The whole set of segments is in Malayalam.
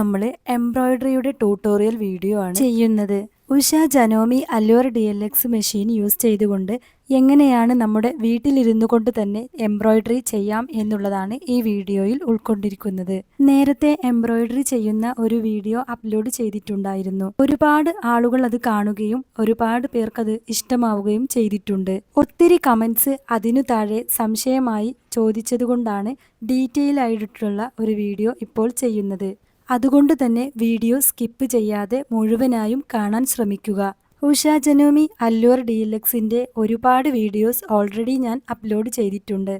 നമ്മൾ എംബ്രോയ്ഡറിയുടെ ട്യൂട്ടോറിയൽ വീഡിയോ ആണ് ചെയ്യുന്നത്. Usha Janome allure DLX machine use ചെയ്തുകൊണ്ട് എങ്ങനെയാണ് നമ്മുടെ വീട്ടിലിരുന്നു കൊണ്ട് തന്നെ എംബ്രോയ്ഡറി ചെയ്യാം എന്നുള്ളതാണ് ഈ വീഡിയോയിൽ ഉൾക്കൊണ്ടിരിക്കുന്നത്. നേരത്തെ എംബ്രോയ്ഡറി ചെയ്യുന്ന ഒരു വീഡിയോ അപ്ലോഡ് ചെയ്തിട്ടുണ്ടായിരുന്നു. ഒരുപാട് ആളുകൾ അത് കാണുകയും ഒരുപാട് പേർക്കത് ഇഷ്ടമാവുകയും ചെയ്തിട്ടുണ്ട്. ഒത്തിരി കമന്റ്സ് അതിനു താഴെ സംശയമായി ചോദിച്ചതുകൊണ്ടാണ് ഡീറ്റെയിൽ ആയിട്ടുള്ള ഒരു വീഡിയോ ഇപ്പോൾ ചെയ്യുന്നത്. അതുകൊണ്ട് തന്നെ വീഡിയോ സ്കിപ്പ് ചെയ്യാതെ മുഴുവനായും കാണാൻ ശ്രമിക്കുക. ഉഷ ജനോമി അല്ലുവർ DLXന്റെ ഒരുപാട് വീഡിയോസ് ഓൾറെഡി ഞാൻ അപ്ലോഡ് ചെയ്തിട്ടുണ്ട്.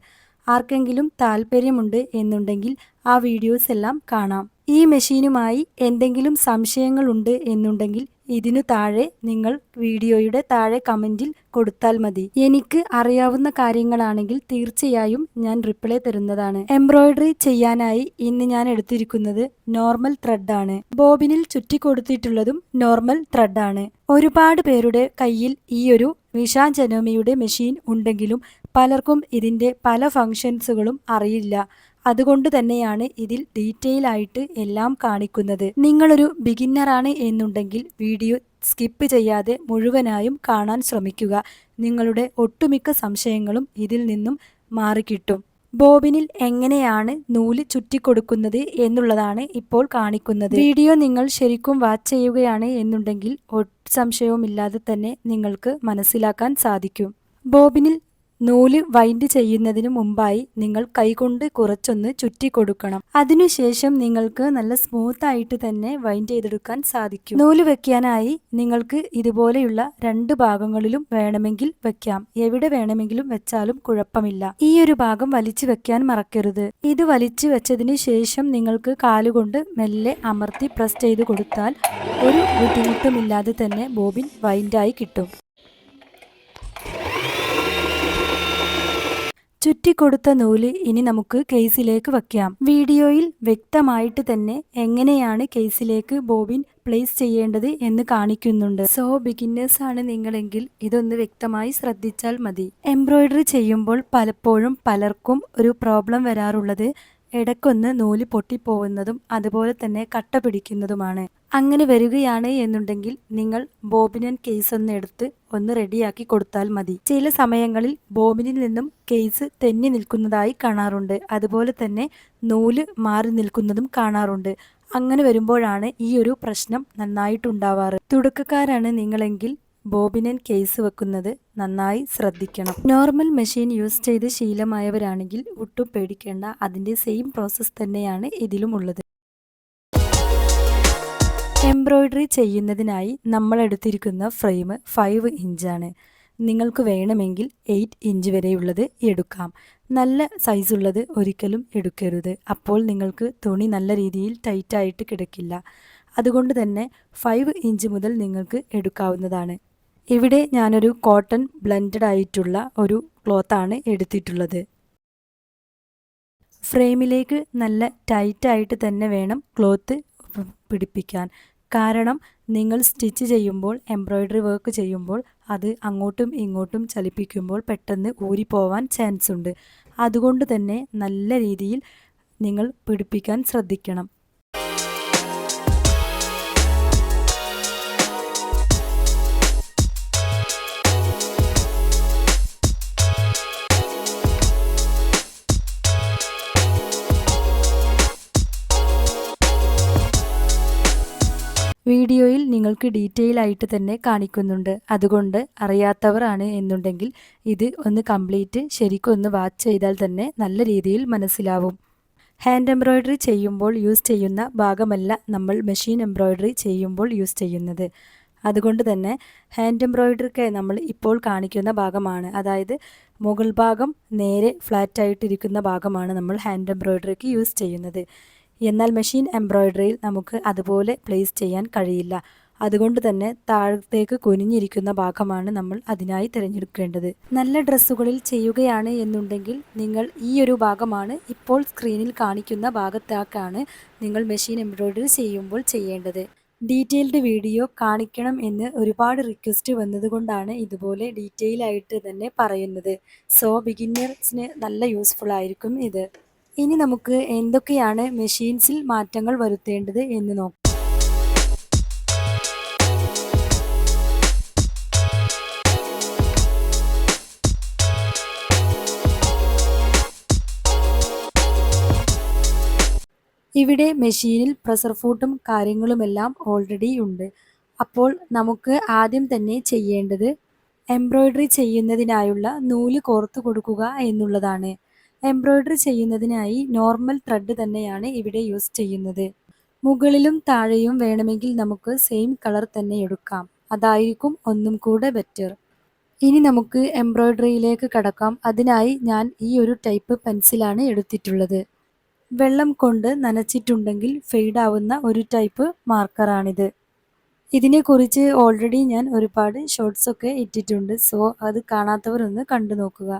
ആർക്കെങ്കിലും താല്പര്യമുണ്ട് എന്നുണ്ടെങ്കിൽ ആ വീഡിയോസ് എല്ലാം കാണാം. ഈ മെഷീനുമായി എന്തെങ്കിലും സംശയങ്ങളുണ്ട് എന്നുണ്ടെങ്കിൽ ഇതിനു താഴെ നിങ്ങൾ വീഡിയോയുടെ താഴെ കമന്റിൽ കൊടുത്താൽ മതി. എനിക്ക് അറിയാവുന്ന കാര്യങ്ങളാണെങ്കിൽ തീർച്ചയായും ഞാൻ റിപ്ലൈ തരുന്നതാണ്. എംബ്രോയ്ഡറി ചെയ്യാനായി ഇന്ന് ഞാൻ എടുത്തിരിക്കുന്നത് നോർമൽ ത്രെഡ് ആണ്. ബോബിനിൽ ചുറ്റി കൊടുത്തിട്ടുള്ളതും നോർമൽ ത്രെഡ് ആണ്. ഒരുപാട് പേരുടെ കയ്യിൽ ഈ ഒരു ഉഷ ജനോമിയുടെ മെഷീൻ ഉണ്ടെങ്കിലും പലർക്കും ഇതിന്റെ പല ഫങ്ഷൻസുകളും അറിയില്ല. അതുകൊണ്ട് തന്നെയാണ് ഇതിൽ ഡീറ്റെയിൽ ആയിട്ട് എല്ലാം കാണിക്കുന്നത്. നിങ്ങളൊരു ബിഗിന്നറാണ് എന്നുണ്ടെങ്കിൽ വീഡിയോ സ്കിപ്പ് ചെയ്യാതെ മുഴുവനായും കാണാൻ ശ്രമിക്കുക. നിങ്ങളുടെ ഒട്ടുമിക്ക സംശയങ്ങളും ഇതിൽ നിന്നും മാറിക്കിട്ടും. ബോബിനിൽ എങ്ങനെയാണ് നൂല് ചുറ്റിക്കൊടുക്കുന്നത് എന്നുള്ളതാണ് ഇപ്പോൾ കാണിക്കുന്നത്. വീഡിയോ നിങ്ങൾ ശരിക്കും വാച്ച് ചെയ്യുകയാണ് എന്നുണ്ടെങ്കിൽ ഒട്ടും സംശയവുമില്ലാതെ തന്നെ നിങ്ങൾക്ക് മനസ്സിലാക്കാൻ സാധിക്കും. ബോബിനിൽ നൂല് വൈൻഡ് ചെയ്യുന്നതിന് മുമ്പായി നിങ്ങൾ കൈകൊണ്ട് കുറച്ചൊന്ന് ചുറ്റി കൊടുക്കണം. അതിനുശേഷം നിങ്ങൾക്ക് നല്ല സ്മൂത്ത് ആയിട്ട് തന്നെ വൈൻഡ് ചെയ്തെടുക്കാൻ സാധിക്കും. നൂല് വെക്കാനായി നിങ്ങൾക്ക് ഇതുപോലെയുള്ള രണ്ട് ഭാഗങ്ങളിലും വേണമെങ്കിൽ വെക്കാം. എവിടെ വേണമെങ്കിലും വെച്ചാലും കുഴപ്പമില്ല. ഈ ഒരു ഭാഗം വലിച്ചു വെക്കാൻ മറക്കരുത്. ഇത് വലിച്ചു വെച്ചതിന് ശേഷം നിങ്ങൾക്ക് കാലുകൊണ്ട് മെല്ലെ അമർത്തി പ്രസ് ചെയ്ത് കൊടുത്താൽ ഒരു ബുദ്ധിമുട്ടുമില്ലാതെ തന്നെ ബോബിൻ വൈൻഡായി കിട്ടും. ചുറ്റിക്കൊടുത്ത നൂല് ഇനി നമുക്ക് കേസിലേക്ക് വയ്ക്കാം. വീഡിയോയിൽ വ്യക്തമായിട്ട് തന്നെ എങ്ങനെയാണ് കേസിലേക്ക് ബോബിൻ പ്ലേസ് ചെയ്യേണ്ടത് എന്ന് കാണിക്കുന്നുണ്ട്. സോ ബിഗിന്നേഴ്സ് ആണ് നിങ്ങളെങ്കിൽ ഇതൊന്ന് വ്യക്തമായി ശ്രദ്ധിച്ചാൽ മതി. എംബ്രോയ്ഡറി ചെയ്യുമ്പോൾ പലപ്പോഴും പലർക്കും ഒരു പ്രോബ്ലം വരാറുള്ളത് ഇടയ്ക്കൊന്ന് നൂല് പൊട്ടിപ്പോകുന്നതും അതുപോലെ തന്നെ കട്ട പിടിക്കുന്നതുമാണ്. അങ്ങനെ വരികയാണ് എന്നുണ്ടെങ്കിൽ നിങ്ങൾ ബോബിൻ കേസ് ഒന്ന് എടുത്ത് ഒന്ന് റെഡിയാക്കി കൊടുത്താൽ മതി. ചില സമയങ്ങളിൽ ബോബിനിൽ നിന്നും കേസ് തെന്നി നിൽക്കുന്നതായി കാണാറുണ്ട്. അതുപോലെ തന്നെ നൂല് മാറി നിൽക്കുന്നതും കാണാറുണ്ട്. അങ്ങനെ വരുമ്പോഴാണ് ഈ ഒരു പ്രശ്നം നന്നായിട്ടുണ്ടാവാറ്. തുടക്കക്കാരാണ് നിങ്ങളെങ്കിൽ ബോബിൻ കേസ് വെക്കുന്നത് നന്നായി ശ്രദ്ധിക്കണം. നോർമൽ മെഷീൻ യൂസ് ചെയ്ത് ശീലമായവരാണെങ്കിൽ ഒട്ടും പേടിക്കേണ്ട. അതിൻ്റെ സെയിം പ്രോസസ്സ് തന്നെയാണ് ഇതിലും ഉള്ളത്. എംബ്രോയ്ഡറി ചെയ്യുന്നതിനായി നമ്മൾ എടുത്തിരിക്കുന്ന ഫ്രെയിം 5 ഇഞ്ചാണ്. നിങ്ങൾക്ക് വേണമെങ്കിൽ 8 ഇഞ്ച് വരെയുള്ളത് എടുക്കാം. നല്ല സൈസുള്ളത് ഒരിക്കലും എടുക്കരുത്. അപ്പോൾ നിങ്ങൾക്ക് തുണി നല്ല രീതിയിൽ ടൈറ്റായിട്ട് കിടക്കില്ല. അതുകൊണ്ട് തന്നെ 5 ഇഞ്ച് മുതൽ നിങ്ങൾക്ക് എടുക്കാവുന്നതാണ്. ഇവിടെ ഞാനൊരു കോട്ടൺ ബ്ലെൻഡഡ് ആയിട്ടുള്ള ഒരു ക്ലോത്താണ് എടുത്തിട്ടുള്ളത്. ഫ്രെയിമിലേക്ക് നല്ല ടൈറ്റായിട്ട് തന്നെ വേണം ക്ലോത്ത് പിടിപ്പിക്കാൻ. കാരണം നിങ്ങൾ സ്റ്റിച്ച് ചെയ്യുമ്പോൾ എംബ്രോയ്ഡറി വർക്ക് ചെയ്യുമ്പോൾ അത് അങ്ങോട്ടും ഇങ്ങോട്ടും ചലിപ്പിക്കുമ്പോൾ പെട്ടെന്ന് ഊരിപ്പോവാൻ ചാൻസ് ഉണ്ട്. അതുകൊണ്ട് തന്നെ നല്ല രീതിയിൽ നിങ്ങൾ പിടിപ്പിക്കാൻ ശ്രദ്ധിക്കണം. വീഡിയോയിൽ നിങ്ങൾക്ക് ഡീറ്റെയിൽ ആയിട്ട് തന്നെ കാണിക്കുന്നുണ്ട്. അതുകൊണ്ട് അറിയാത്തവർ ആണ് എന്നുണ്ടെങ്കിൽ ഇത് ഒന്ന് കംപ്ലീറ്റ് ശരിക്കും ഒന്ന് വാച്ച് ചെയ്താൽ തന്നെ നല്ല രീതിയിൽ മനസ്സിലാവും. ഹാൻഡ് എംബ്രോയ്ഡറി ചെയ്യുമ്പോൾ യൂസ് ചെയ്യുന്ന ഭാഗമല്ല നമ്മൾ മെഷീൻ എംബ്രോയ്ഡറി ചെയ്യുമ്പോൾ യൂസ് ചെയ്യുന്നത്. അതുകൊണ്ട് തന്നെ ഹാൻഡ് എംബ്രോയ്ഡറിക്ക് നമ്മൾ ഇപ്പോൾ കാണിക്കുന്ന ഭാഗമാണ്, അതായത് മുകൾ ഭാഗം നേരെ ഫ്ലാറ്റായിട്ടിരിക്കുന്ന ഭാഗമാണ് നമ്മൾ ഹാൻഡ് എംബ്രോയ്ഡറിക്ക് യൂസ് ചെയ്യുന്നത്. എന്നാൽ മെഷീൻ എംബ്രോയ്ഡറിയിൽ നമുക്ക് അതുപോലെ പ്ലേസ് ചെയ്യാൻ കഴിയില്ല. അതുകൊണ്ട് തന്നെ താഴത്തേക്ക് കുനിഞ്ഞിരിക്കുന്ന ഭാഗമാണ് നമ്മൾ അതിനായി തിരഞ്ഞെടുക്കേണ്ടത്. നല്ല ഡ്രസ്സുകളിൽ ചെയ്യുകയാണ് എന്നുണ്ടെങ്കിൽ നിങ്ങൾ ഈ ഒരു ഭാഗമാണ് ഇപ്പോൾ സ്ക്രീനിൽ കാണിക്കുന്ന ഭാഗത്തേക്കാണ് നിങ്ങൾ മെഷീൻ എംബ്രോയ്ഡറി ചെയ്യുമ്പോൾ ചെയ്യേണ്ടത്. ഡീറ്റെയിൽഡ് വീഡിയോ കാണിക്കണം എന്ന് ഒരുപാട് റിക്വസ്റ്റ് വന്നതുകൊണ്ടാണ് ഇതുപോലെ ഡീറ്റെയിൽ ആയിട്ട് തന്നെ പറയുന്നത്. സോ ബിഗിന്നേഴ്സിന് നല്ല യൂസ്ഫുൾ ആയിരിക്കും ഇത്. ഇനി നമുക്ക് എന്തൊക്കെയാണ് മെഷീൻസിൽ മാറ്റങ്ങൾ വരുത്തേണ്ടത് എന്ന് നോക്കാം. ഇവിടെ മെഷീനിൽ പ്രഷർ ഫൂട്ടും കാര്യങ്ങളുമെല്ലാം ഓൾറെഡി ഉണ്ട്. അപ്പോൾ നമുക്ക് ആദ്യം തന്നെ ചെയ്യേണ്ടത് എംബ്രോയ്ഡറി ചെയ്യുന്നതിനായുള്ള നൂല് കോർത്തു കൊടുക്കുക എന്നുള്ളതാണ്. എംബ്രോയ്ഡറി ചെയ്യുന്നതിനായി നോർമൽ ത്രെഡ് തന്നെയാണ് ഇവിടെ യൂസ് ചെയ്യുന്നത്. മുകളിലും താഴെയും വേണമെങ്കിൽ നമുക്ക് സെയിം കളർ തന്നെ എടുക്കാം. അതായിരിക്കും ഒന്നും കൂടെ ബെറ്റർ. ഇനി നമുക്ക് എംബ്രോയ്ഡറിയിലേക്ക് കടക്കാം. അതിനായി ഞാൻ ഈ ഒരു ടൈപ്പ് പെൻസിലാണ് എടുത്തിട്ടുള്ളത്. വെള്ളം കൊണ്ട് നനച്ചിട്ടുണ്ടെങ്കിൽ ഫെയ്ഡ് ആവുന്ന ഒരു ടൈപ്പ് മാർക്കറാണിത്. ഇതിനെക്കുറിച്ച് ഓൾറെഡി ഞാൻ ഒരുപാട് ഷോർട്സ് ഒക്കെ ഇട്ടിട്ടുണ്ട്. സോ അത് കാണാത്തവരൊന്ന് കണ്ടു നോക്കുക.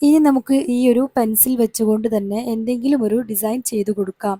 ഇനി നമുക്ക് ഈ ഒരു പെൻസിൽ വെച്ചുകൊണ്ട് തന്നെ എന്തെങ്കിലും ഒരു ഡിസൈൻ ചെയ്തു കൊടുക്കാം.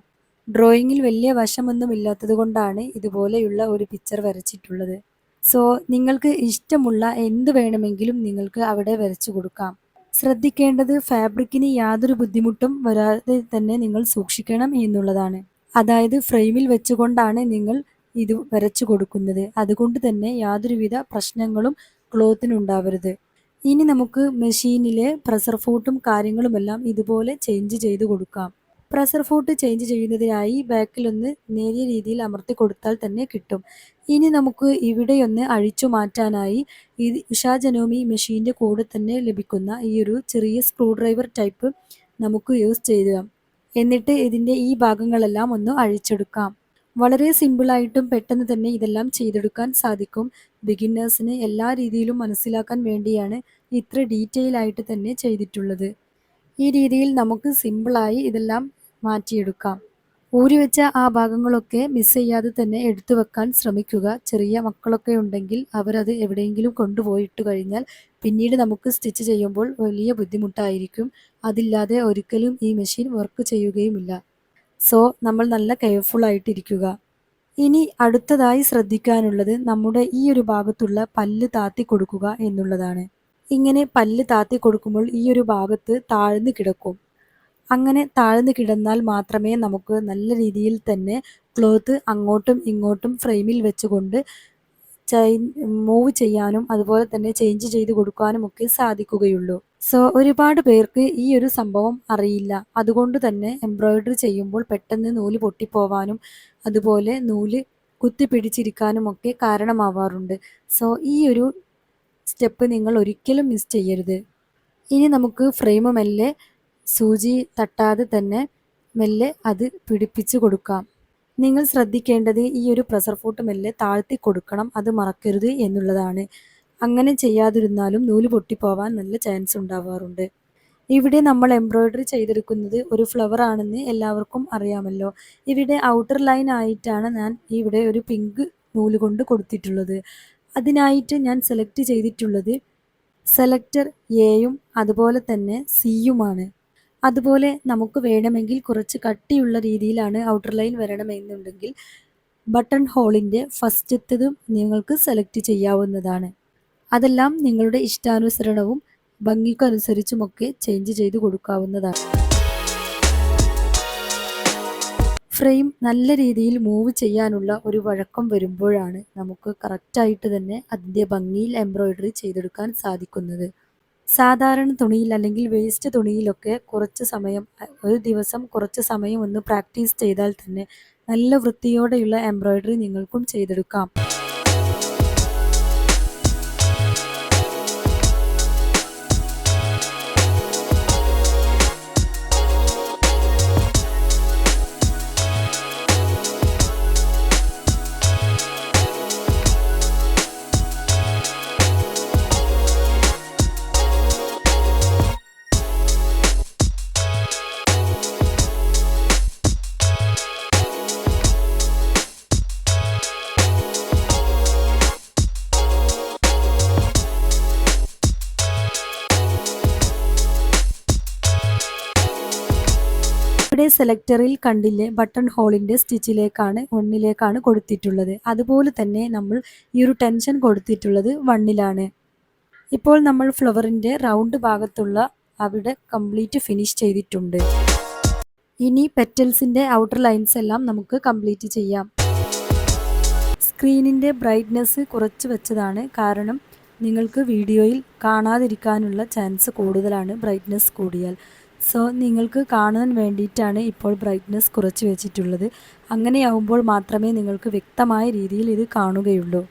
ഡ്രോയിങ്ങിൽ വലിയ വശമൊന്നും ഇല്ലാത്തത് കൊണ്ടാണ് ഇതുപോലെയുള്ള ഒരു പിക്ചർ വരച്ചിട്ടുള്ളത്. സോ നിങ്ങൾക്ക് ഇഷ്ടമുള്ള എന്ത് വേണമെങ്കിലും നിങ്ങൾക്ക് അവിടെ വരച്ചു കൊടുക്കാം. ശ്രദ്ധിക്കേണ്ടത് ഫാബ്രിക്കിന് യാതൊരു ബുദ്ധിമുട്ടും വരാതെ തന്നെ നിങ്ങൾ സൂക്ഷിക്കണം എന്നുള്ളതാണ്. അതായത് ഫ്രെയിമിൽ വെച്ചുകൊണ്ടാണ് നിങ്ങൾ ഇത് വരച്ചു കൊടുക്കുന്നത്. അതുകൊണ്ട് തന്നെ യാതൊരുവിധ പ്രശ്നങ്ങളും ക്ലോത്തിനുണ്ടാവരുത്. ഇനി നമുക്ക് മെഷീനിലെ പ്രഷർ ഫൂട്ടും കാര്യങ്ങളുമെല്ലാം ഇതുപോലെ ചേഞ്ച് ചെയ്ത് കൊടുക്കാം. പ്രഷർ ഫൂട്ട് ചേഞ്ച് ചെയ്യുന്നതിനായി ബാക്കിലൊന്ന് നേരിയ രീതിയിൽ അമർത്തി കൊടുത്താൽ തന്നെ കിട്ടും. ഇനി നമുക്ക് ഇവിടെയൊന്ന് അഴിച്ചു മാറ്റാനായി ഈ ഉഷാ ജനോമി മെഷീൻ്റെ കൂടെ തന്നെ ലഭിക്കുന്ന ഈ ഒരു ചെറിയ സ്ക്രൂ ഡ്രൈവർ ടൈപ്പ് നമുക്ക് യൂസ് ചെയ്യാം. എന്നിട്ട് ഇതിൻ്റെ ഈ ഭാഗങ്ങളെല്ലാം ഒന്ന് അഴിച്ചെടുക്കാം. വളരെ സിമ്പിളായിട്ടും പെട്ടെന്ന് തന്നെ ഇതെല്ലാം ചെയ്തെടുക്കാൻ സാധിക്കും. ബിഗിന്നേഴ്സിന് എല്ലാ രീതിയിലും മനസ്സിലാക്കാൻ വേണ്ടിയാണ് ഇത്ര ഡീറ്റെയിൽ ആയിട്ട് തന്നെ ചെയ്തിട്ടുള്ളത്. ഈ രീതിയിൽ നമുക്ക് സിമ്പിളായി ഇതെല്ലാം മാറ്റിയെടുക്കാം. ഊരി വെച്ച ആ ഭാഗങ്ങളൊക്കെ മിസ് ചെയ്യാതെ തന്നെ എടുത്തു വെക്കാൻ ശ്രമിക്കുക. ചെറിയ മക്കളൊക്കെ ഉണ്ടെങ്കിൽ അവരത് എവിടെയെങ്കിലും കൊണ്ടുപോയിട്ട് കഴിഞ്ഞാൽ പിന്നീട് നമുക്ക് സ്റ്റിച്ച് ചെയ്യുമ്പോൾ വലിയ ബുദ്ധിമുട്ടായിരിക്കും. അതില്ലാതെ ഒരിക്കലും ഈ മെഷീൻ വർക്ക് ചെയ്യുകയുമില്ല. സോ നമ്മൾ നല്ല കെയർഫുൾ ആയിട്ടിരിക്കുക. ഇനി അടുത്തതായി ശ്രദ്ധിക്കാനുള്ളത് നമ്മുടെ ഈ ഒരു ഭാഗത്തുള്ള പല്ല് താത്തി കൊടുക്കുക എന്നുള്ളതാണ്. ഇങ്ങനെ പല്ല് താത്തി കൊടുക്കുമ്പോൾ ഈ ഒരു ഭാഗത്ത് താഴ്ന്നു കിടക്കും. അങ്ങനെ താഴ്ന്നു കിടന്നാൽ മാത്രമേ നമുക്ക് നല്ല രീതിയിൽ തന്നെ ക്ലോത്ത് അങ്ങോട്ടും ഇങ്ങോട്ടും ഫ്രെയിമിൽ വെച്ചുകൊണ്ട് മൂവ് ചെയ്യാനും അതുപോലെ തന്നെ ചേഞ്ച് ചെയ്ത് കൊടുക്കാനും ഒക്കെ സാധിക്കുകയുള്ളൂ. സോ ഒരുപാട് പേർക്ക് ഈ ഒരു സംഭവം അറിയില്ല. അതുകൊണ്ട് തന്നെ എംബ്രോയ്ഡറി ചെയ്യുമ്പോൾ പെട്ടെന്ന് നൂല് പൊട്ടിപ്പോവാനും അതുപോലെ നൂല് കുത്തിപ്പിടിച്ചിരിക്കാനും ഒക്കെ കാരണമാവാറുണ്ട്. സോ ഈ ഒരു സ്റ്റെപ്പ് നിങ്ങൾ ഒരിക്കലും മിസ് ചെയ്യരുത്. ഇനി നമുക്ക് ഫ്രെയിം മെല്ലെ സൂചി തട്ടാതെ തന്നെ മെല്ലെ അത് പിടിപ്പിച്ച് കൊടുക്കാം. നിങ്ങൾ ശ്രദ്ധിക്കേണ്ടത് ഈ ഒരു പ്രഷർ ഫൂട്ട് മെല്ലെ താഴ്ത്തി കൊടുക്കണം. അത് മറക്കരുത് എന്നുള്ളതാണ്. അങ്ങനെ ചെയ്യാതിരുന്നാലും നൂല് പൊട്ടിപ്പോവാൻ നല്ല ചാൻസ് ഉണ്ടാവാറുണ്ട്. ഇവിടെ നമ്മൾ എംബ്രോയ്ഡറി ചെയ്തെടുക്കുന്നത് ഒരു ഫ്ലവർ ആണെന്ന് എല്ലാവർക്കും അറിയാമല്ലോ. ഇവിടെ ഔട്ടർ ലൈൻ ആയിട്ടാണ് ഞാൻ ഇവിടെ ഒരു പിങ്ക് നൂല് കൊണ്ട് കൊടുത്തിട്ടുള്ളത്. അതിനായിട്ട് ഞാൻ സെലക്ട് ചെയ്തിട്ടുള്ളത് സെലക്ടർ എയും അതുപോലെ തന്നെ സിയുമാണ്. അതുപോലെ നമുക്ക് വേണമെങ്കിൽ കുറച്ച് കട്ടിയുള്ള രീതിയിലാണ് ഔട്ടർ ലൈൻ വരണമെന്നുണ്ടെങ്കിൽ ബട്ടൺ ഹോളിൻ്റെ ഫസ്റ്റത്തതും നിങ്ങൾക്ക് സെലക്ട് ചെയ്യാവുന്നതാണ്. അതെല്ലാം നിങ്ങളുടെ ഇഷ്ടാനുസരണവും ഭംഗിക്കനുസരിച്ചുമൊക്കെ ചേഞ്ച് ചെയ്ത് കൊടുക്കാവുന്നതാണ്. ഫ്രെയിം നല്ല രീതിയിൽ മൂവ് ചെയ്യാനുള്ള ഒരു വഴക്കം വരുമ്പോഴാണ് നമുക്ക് കറക്റ്റായിട്ട് തന്നെ അതിൻ്റെ ഭംഗിയിൽ എംബ്രോയ്ഡറി ചെയ്തെടുക്കാൻ സാധിക്കുന്നത്. സാധാരണ തുണിയിൽ അല്ലെങ്കിൽ വേസ്റ്റ് തുണിയിലൊക്കെ കുറച്ച് സമയം ഒരു ദിവസം കുറച്ച് സമയം ഒന്ന് പ്രാക്ടീസ് ചെയ്താൽ തന്നെ നല്ല വൃത്തിയോടെയുള്ള എംബ്രോയ്ഡറി നിങ്ങൾക്കും ചെയ്തെടുക്കാം. ഇവിടെ സെലക്ടറിൽ കണ്ടില്ലേ, ബട്ടൺ ഹോളിൻ്റെ സ്റ്റിച്ചിലേക്കാണ് 1ലേക്കാണ് കൊടുത്തിട്ടുള്ളത്. അതുപോലെ തന്നെ നമ്മൾ ഈ ഒരു ടെൻഷൻ കൊടുത്തിട്ടുള്ളത് 1ലാണ്. ഇപ്പോൾ നമ്മൾ ഫ്ലവറിൻ്റെ റൗണ്ട് ഭാഗത്തുള്ള അവിടെ കംപ്ലീറ്റ് ഫിനിഷ് ചെയ്തിട്ടുണ്ട്. ഇനി പെറ്റൽസിൻ്റെ ഔട്ടർ ലൈൻസ് എല്ലാം നമുക്ക് കംപ്ലീറ്റ് ചെയ്യാം. സ്ക്രീനിൻ്റെ ബ്രൈറ്റ്നെസ് കുറച്ച് വെച്ചതാണ്, കാരണം നിങ്ങൾക്ക് വീഡിയോയിൽ കാണാതിരിക്കാനുള്ള ചാൻസ് കൂടുതലാണ് ബ്രൈറ്റ്നെസ് കൂടിയാൽ. സോ നിങ്ങൾക്ക് കാണാൻ വേണ്ടിയിട്ടാണ് ഇപ്പോൾ ബ്രൈറ്റ്നെസ് കുറച്ച് വെച്ചിട്ടുള്ളത്. അങ്ങനെയാവുമ്പോൾ മാത്രമേ നിങ്ങൾക്ക് വ്യക്തമായ രീതിയിൽ ഇത് കാണുകയുള്ളൂ.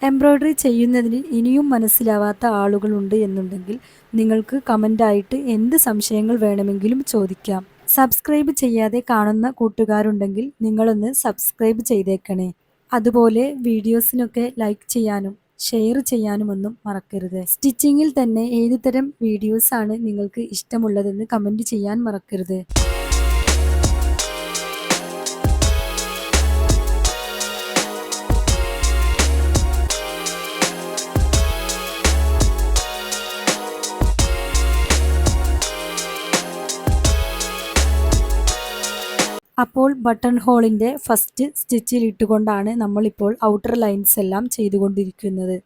എംബ്രോയ്ഡറി ചെയ്യുന്നതിന് ഇനിയും മനസ്സിലാവാത്ത ആളുകളുണ്ട് എന്നുണ്ടെങ്കിൽ നിങ്ങൾക്ക് കമൻ്റായിട്ട് എന്ത് സംശയങ്ങൾ വേണമെങ്കിലും ചോദിക്കാം. സബ്സ്ക്രൈബ് ചെയ്യാതെ കാണുന്ന കൂട്ടുകാരുണ്ടെങ്കിൽ നിങ്ങളൊന്ന് സബ്സ്ക്രൈബ് ചെയ്തേക്കണേ. അതുപോലെ വീഡിയോസിനൊക്കെ ലൈക്ക് ചെയ്യാനും ഷെയർ ചെയ്യാനുമൊന്നും മറക്കരുത്. സ്റ്റിച്ചിങ്ങിൽ തന്നെ ഏതുതരം വീഡിയോസാണ് നിങ്ങൾക്ക് ഇഷ്ടമുള്ളതെന്ന് കമൻറ്റ് ചെയ്യാൻ മറക്കരുത്. അപ്പോൾ ബട്ടൺ ഹോളിൻ്റെ ഫസ്റ്റ് സ്റ്റിച്ചിൽ ഇട്ടുകൊണ്ടാണ് നമ്മളിപ്പോൾ ഔട്ടർ ലൈൻസ് എല്ലാം ചെയ്തുകൊണ്ടിരിക്കുന്നത്.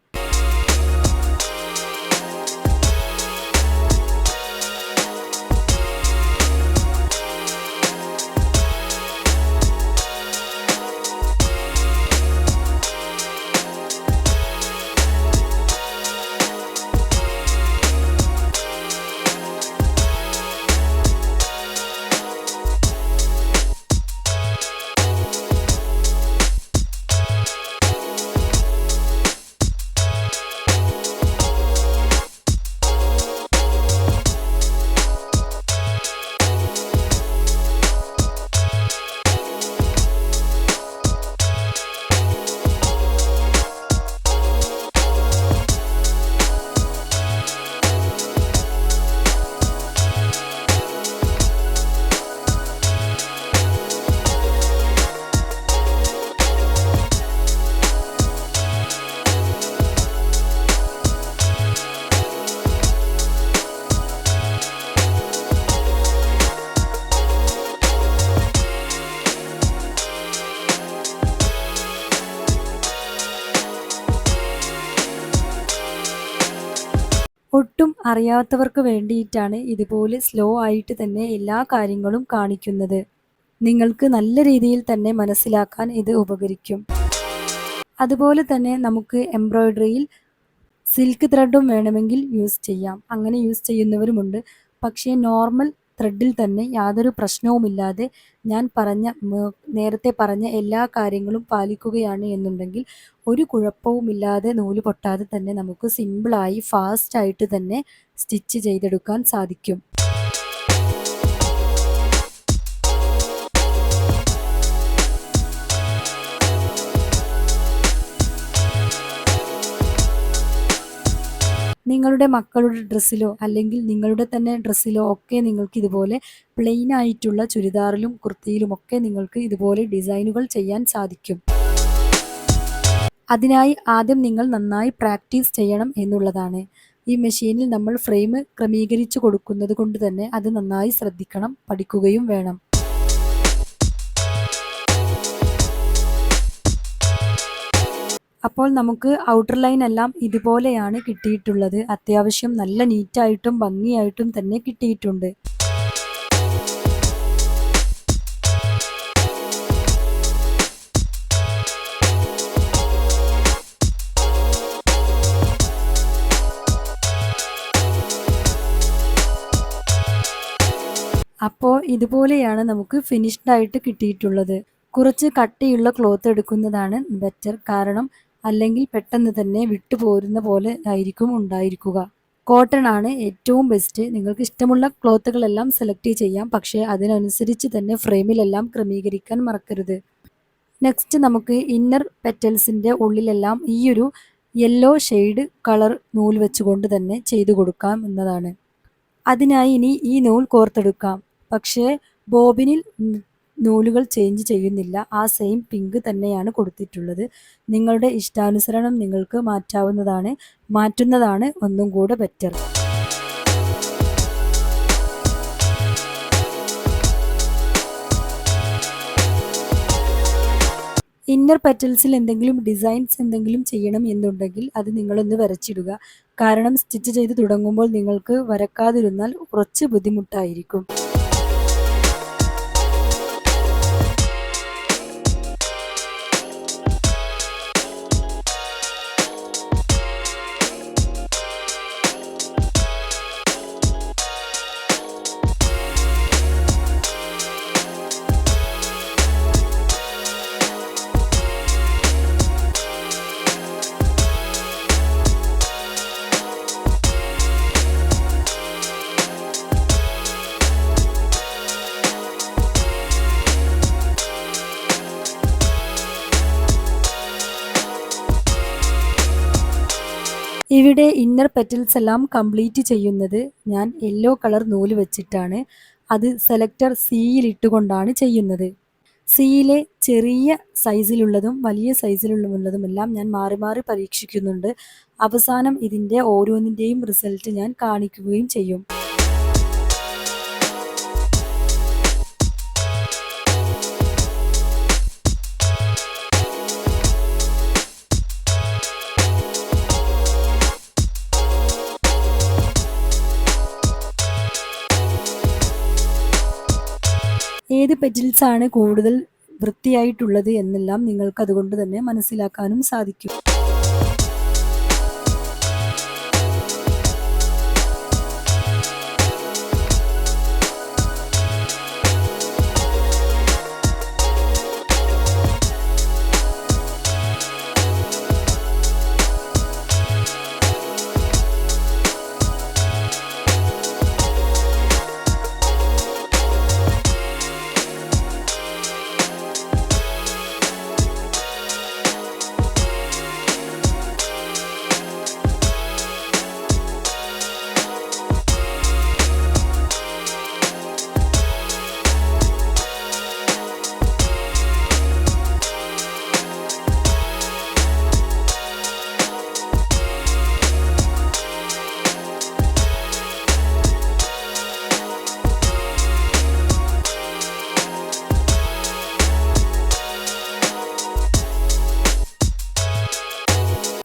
ഒട്ടും അറിയാത്തവർക്ക് വേണ്ടിയിട്ടാണ് ഇതുപോലെ സ്ലോ ആയിട്ട് തന്നെ എല്ലാ കാര്യങ്ങളും കാണിക്കുന്നത്. നിങ്ങൾക്ക് നല്ല രീതിയിൽ തന്നെ മനസ്സിലാക്കാൻ ഇത് ഉപകരിക്കും. അതുപോലെ തന്നെ നമുക്ക് എംബ്രോയ്ഡറിയിൽ സിൽക്ക് ത്രെഡും വേണമെങ്കിൽ യൂസ് ചെയ്യാം. അങ്ങനെ യൂസ് ചെയ്യുന്നവരുമുണ്ട്. പക്ഷേ നോർമൽ ത്രെഡിൽ തന്നെ യാതൊരു പ്രശ്നവുമില്ലാതെ ഞാൻ നേരത്തെ പറഞ്ഞ എല്ലാ കാര്യങ്ങളും പാലിക്കുകയാണ് എന്നുണ്ടെങ്കിൽ ഒരു കുഴപ്പവുമില്ലാതെ നൂല് പൊട്ടാതെ തന്നെ നമുക്ക് സിമ്പിളായി ഫാസ്റ്റായിട്ട് തന്നെ സ്റ്റിച്ച് ചെയ്തെടുക്കാൻ സാധിക്കും. നിങ്ങളുടെ മക്കളുടെ ഡ്രസ്സിലോ അല്ലെങ്കിൽ നിങ്ങളുടെ തന്നെ ഡ്രസ്സിലോ ഒക്കെ നിങ്ങൾക്ക് ഇതുപോലെ പ്ലെയിൻ ആയിട്ടുള്ള ചുരിദാറിലും കുർത്തിയിലുമൊക്കെ നിങ്ങൾക്ക് ഇതുപോലെ ഡിസൈനുകൾ ചെയ്യാൻ സാധിക്കും. അതിനായി ആദ്യം നിങ്ങൾ നന്നായി പ്രാക്ടീസ് ചെയ്യണം എന്നുള്ളതാണ്. ഈ മെഷീനിൽ നമ്മൾ ഫ്രെയിം ക്രമീകരിച്ചു കൊടുക്കുന്നത് കൊണ്ട് തന്നെ അത് നന്നായി ശ്രദ്ധിക്കണം, പഠിക്കുകയും വേണം. അപ്പോൾ നമുക്ക് ഔട്ടർ ലൈൻ എല്ലാം ഇതുപോലെയാണ് കിട്ടിയിട്ടുള്ളത്. അത്യാവശ്യം നല്ല നീറ്റായിട്ടും ഭംഗിയായിട്ടും തന്നെ കിട്ടിയിട്ടുണ്ട്. അപ്പോൾ ഇതുപോലെയാണ് നമുക്ക് ഫിനിഷ്ഡ് ആയിട്ട് കിട്ടിയിട്ടുള്ളത്. കുറച്ച് കട്ടിയുള്ള ക്ലോത്ത് എടുക്കുന്നതാണ് ബെറ്റർ, കാരണം അല്ലെങ്കിൽ പെട്ടെന്ന് തന്നെ വിട്ടുപോരുന്ന പോലെ ആയിരിക്കും ഉണ്ടായിരിക്കുക. കോട്ടൺ ആണ് ഏറ്റവും ബെസ്റ്റ്. നിങ്ങൾക്ക് ഇഷ്ടമുള്ള ക്ലോത്തുകളെല്ലാം സെലക്ട് ചെയ്യാം, പക്ഷേ അതിനനുസരിച്ച് തന്നെ ഫ്രെയിമിലെല്ലാം ക്രമീകരിക്കാൻ മറക്കരുത്. നെക്സ്റ്റ് നമുക്ക് ഇന്നർ പെറ്റൽസിൻ്റെ ഉള്ളിലെല്ലാം ഈ ഒരു യെല്ലോ ഷെയ്ഡ് കളർ നൂൽ വെച്ചുകൊണ്ട് തന്നെ ചെയ്തു കൊടുക്കാം എന്നതാണ്. അതിനായി ഇനി ഈ നൂൽ കോർത്തെടുക്കാം. പക്ഷേ ബോബിനിൽ നൂലുകൾ ചേഞ്ച് ചെയ്യുന്നില്ല. ആ സെയിം പിങ്ക് തന്നെയാണ് കൊടുത്തിട്ടുള്ളത്. നിങ്ങളുടെ ഇഷ്ടാനുസരണം നിങ്ങൾക്ക് മാറ്റാവുന്നതാണ്. മാറ്റുന്നതാണ് ഒന്നും കൂടെ ബെറ്റർ. ഇന്നർ പെറ്റൽസിൽ എന്തെങ്കിലും ഡിസൈൻസ് എന്തെങ്കിലും ചെയ്യണം എന്നുണ്ടെങ്കിൽ അത് നിങ്ങളൊന്ന് വരച്ചിടുക. കാരണം സ്റ്റിച്ച് ചെയ്ത് തുടങ്ങുമ്പോൾ നിങ്ങൾക്ക് വരക്കാതിരുന്നാൽ കുറച്ച് ബുദ്ധിമുട്ടായിരിക്കും. ഇവിടെ ഇന്നർ പെറ്റൽസ് എല്ലാം കംപ്ലീറ്റ് ചെയ്യുന്നത് ഞാൻ യെല്ലോ കളർ നൂല് വെച്ചിട്ടാണ്. അത് സെലക്ടർ സിയിലിട്ടുകൊണ്ടാണ് ചെയ്യുന്നത്. സിയിലെ ചെറിയ സൈസിലുള്ളതും വലിയ സൈസിലുള്ളതുമെല്ലാം ഞാൻ മാറി മാറി പരീക്ഷിക്കുന്നുണ്ട്. അവസാനം ഇതിൻ്റെ ഓരോന്നിൻ്റെയും റിസൾട്ട് ഞാൻ കാണിക്കുകയും ചെയ്യും. ഏത് പെറ്റൽസാണ് കൂടുതൽ വൃത്തിയായിട്ടുള്ളത് എന്നെല്ലാം നിങ്ങൾക്ക് അതുകൊണ്ട് തന്നെ മനസ്സിലാക്കാനും സാധിക്കും.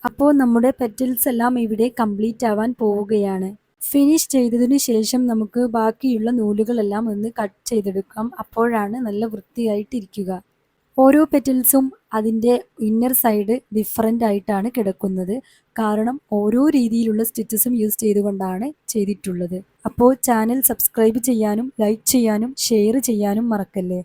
അപ്പോൾ നമ്മുടെ പെറ്റൽസ് എല്ലാം ഇവിടെ കംപ്ലീറ്റ് ആവാൻ പോവുകയാണ്. ഫിനിഷ് ചെയ്തതിനു ശേഷം നമുക്ക് ബാക്കിയുള്ള നൂലുകളെല്ലാം ഒന്ന് കട്ട് ചെയ്തെടുക്കാം. അപ്പോഴാണ് നല്ല വൃത്തിയായിട്ടിരിക്കുക. ഓരോ പെറ്റൽസും അതിൻ്റെ ഇന്നർ സൈഡ് ഡിഫറൻ്റ് ആയിട്ടാണ് കിടക്കുന്നത്. കാരണം ഓരോ രീതിയിലുള്ള സ്റ്റിച്ചസും യൂസ് ചെയ്തുകൊണ്ടാണ് ചെയ്തിട്ടുള്ളത്. അപ്പോൾ ചാനൽ സബ്സ്ക്രൈബ് ചെയ്യാനും ലൈക്ക് ചെയ്യാനും ഷെയർ ചെയ്യാനും മറക്കല്ലേ.